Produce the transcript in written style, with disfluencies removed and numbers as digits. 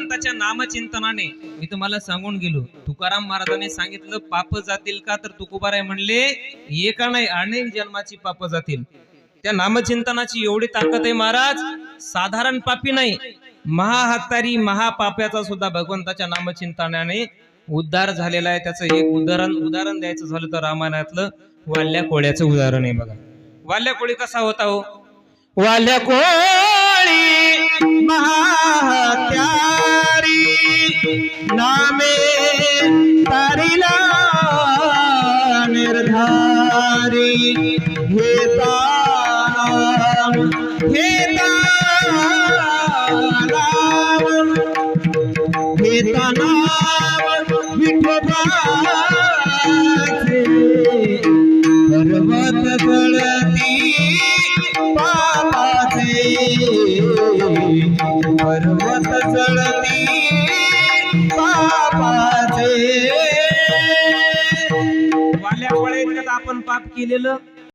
भगवंताच्या नामचिंतनाने मी तुम्हाला सांगून गेलो, तुकाराम महाराजांनी सांगितलं पाप जातील का, तर तुकोबाराय म्हणले एका नाही अनेक जन्माची पाप जातील. त्या नामचिंतनाची एवढी ताकद आहे महाराज, साधारण पापी नाही, महाहत्तारी महापाप्याचा सुद्धा भगवंताच्या नामचिंतनाने उद्धार झालेला आहे. त्याचं एक उदाहरण द्यायचं झालं तर रामायणातलं वाल्या कोळ्याचं उदाहरण आहे बघा. वाल्या कोळी कसा होता हो? वाल्या कोळी महाहत्यारी नामे तारिला निर्धारी घेता नाम विठोबाचे पर्वत गळती पापाचे पर्वत जळती पापाचे. वाल्या कोळ्यात आपण पाप केलेलं